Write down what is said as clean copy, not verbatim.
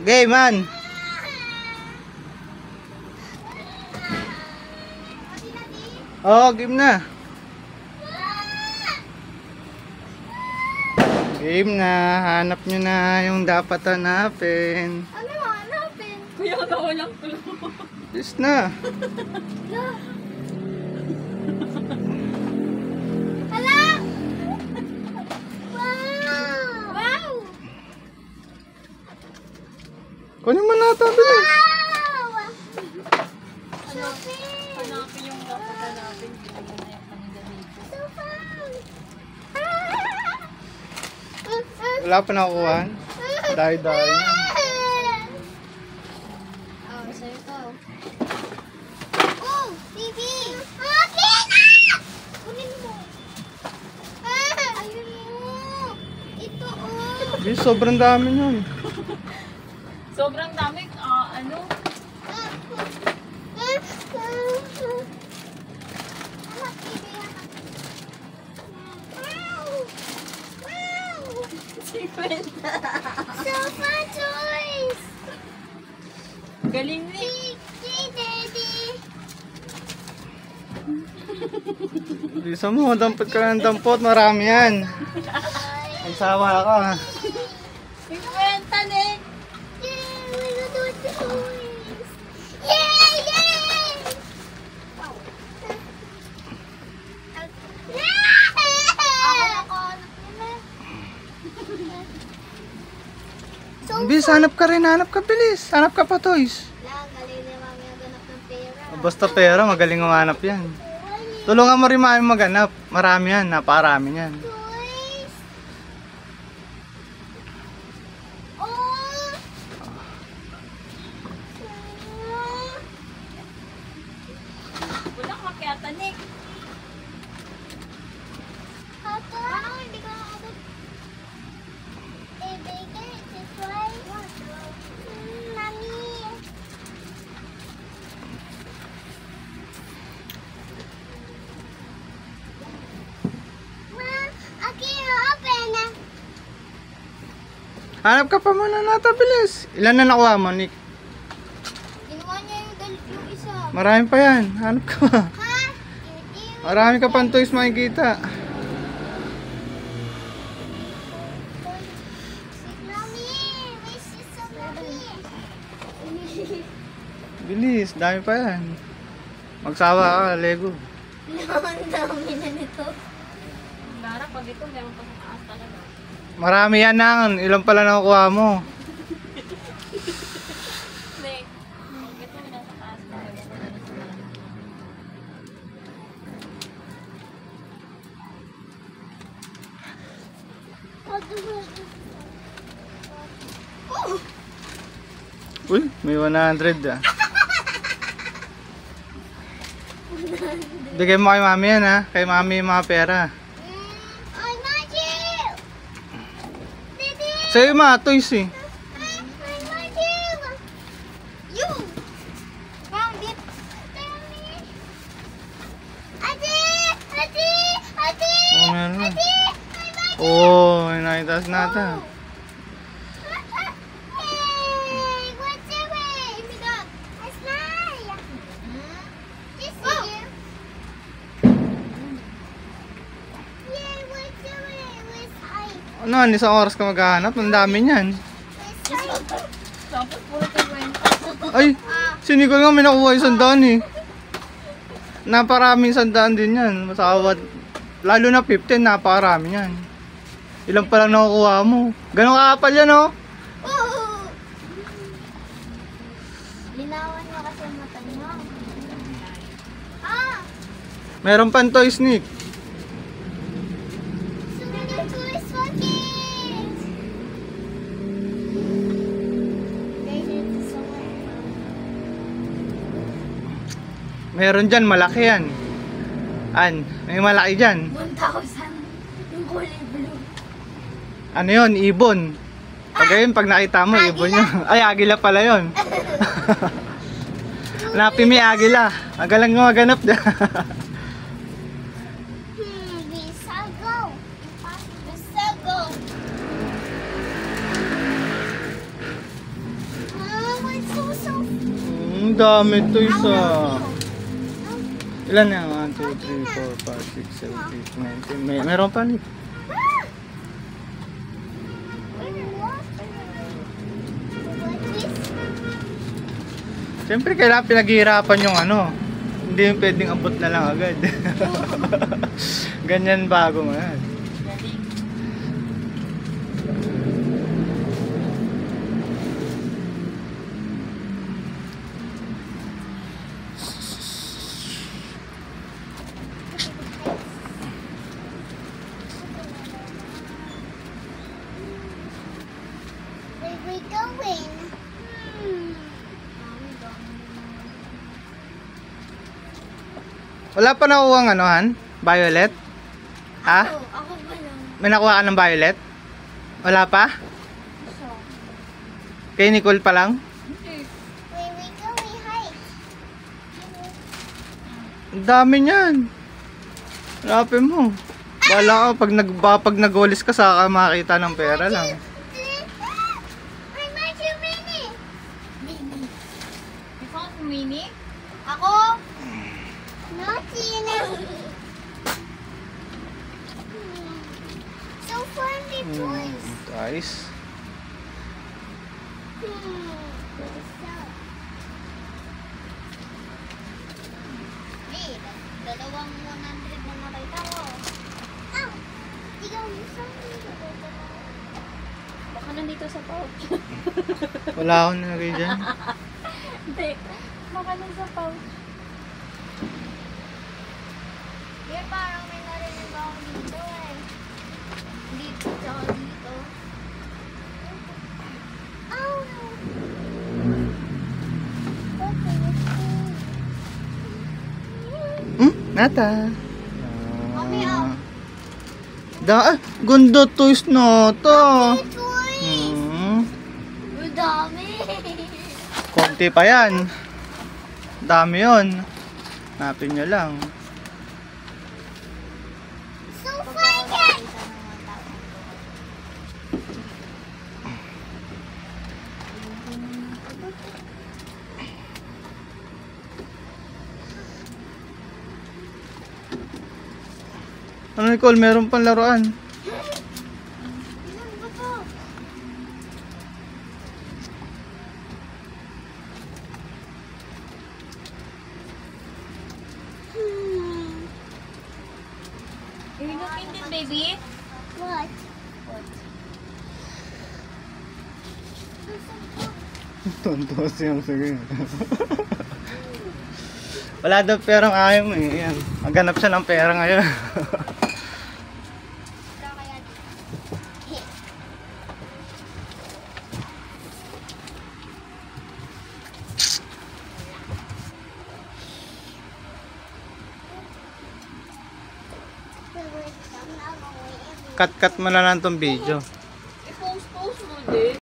Game man. Oh, game na. Game na. Hanap nyo na yung dapat hanapin. Ano hanapin? Kuya ka walang clue. Yes na. Hala! Wow! Wow! Kunin mo na ito. Bilis. Wow! Sophie! Hanapin yung dapat hanapin. Hindi mo na yung kanila dito. So fun! Wala pa nakukuha. Dahil. Oh, sa'yo to. Oh, TV! Pina! Kunin mo. Ayun mo. Ito, oh. Yes, sobrang dami nun. Sobrang dami. Ano? Si Kwenta. Sofa toys! Galing ni. Daddy! Bisa mo, dampot ka ng dampot. Marami yan. Magsawa ka. Si Kwenta ni. Yay! We're gonna do it the toys! Yay! Yay! Wow! Bilis, hanap ka rin. Hanap ka, bilis. Hanap ka pa, toys. Galing ni Mami maghanap ng pera. Basta pera, magaling umanap yan. Tulungan mo rin mami maghanap. Marami yan, naparami yan. Toys! Oh! Wala ka kaya Nick. Ate? Parang hindi ka nakabot. Ibigay, this way. Mami. Ma, okay, open na. Hanap ka pa muna nata, bilis. Ilan na nakuha mo, Nick? Ginawa niya yung isa. Marami pa yan. Hanap ka pa. Ha? Marami ka pang toys makikita. Mami, wish is so mami. Bilis, dami pa yan. Magsawa ka, Lego. Ang dami na nito. Lara, pag ito, meron pa sa taas talaga. Marami yan nang. Ilan pala nakukuha mo? Nick, pag ito, nasa taas talaga. Uy, may 100 ah. Bigay mo kay mami yan ha. Kay mami yung mga pera. Ay, Magic! Didi! Sa'yo mga toys eh. Ay, Magic! You! Found it! Daddy! Ate! Ate! Ate! Oh, meron na. Ate! Ay, Magic! Oh, nakitaas nata. Hey! What's your way? Give me that. I smile! This is you. Yay! What's your way? Where's I? Ano, isang oras ka maghahanap? Ang dami niyan. Where's I? Tapos puro si Kwenta. Ay, si Nicole nga may nakuha yung sandaan eh. Naparaming sandaan din yan. Masawad. Lalo na 15, napakarami yan. Ilan pa lang nakukuha mo. Ganun kakapal yan oh. Oh! Linawan mo kasi ang mata niyo. Ah! Meron pang toys, Nick. So many toys for kids! Guys, it's so Meron dyan, malaki yan. An, may malaki dyan. 1,000. Yung kulay blue. Ano yun, ibon. Pag ayun, pag nakita mo, ibon yun. Ay, agila pala yun. Hanapin mo yung agila. Magalang maganap dyan. Bisago. Bisago. dami to isa. Ilan na? 1, 2, 3, 4, 5, 6, 7, 8, 9, 10. Meron pa ulit. Siyempre kailangan pinaghihirapan yung ano. Hindi yung pwedeng abot na lang agad. Ganyan bago nga. Galing. Where we going? Wala pa nakuha ang anohan? Violet? Ha? Ako ba lang? May nakuha ka ng violet? Wala pa? Kay Nicole pa lang? Where we going? Hi. Ang dami niyan. Hanapin mo. Bala ka, pag nag-walis ka, saka makita ng pera lang. Where my mini? Mini. You found mini? Ako? No, Tina. So funny toys. Guys. Hey, dalawang 100 na nakita ko. Ow! Ikaw gusto mo. Baka nandito sa pouch. Wala akong nilagay dyan. Hindi. Baka nandito sa pouch. Yeah, parang may narinig ako dito eh. Dito, tsaka dito. Oh! Nata. Mami, oh. Ganda toys na to. May toys! Ang dami! Konti pa yan. Dami yun. Hanapin nyo lang. So funny! Ano Nicole, meron pang laruan. Ilan ba to? Are you looking din, baby? What? Tonto siyang sige. Wala daw perang ayaw mo eh. Yan. Maghanap siya ng pera ngayon. Kaya dito. Cut mo na lang tong video. I-post mo din.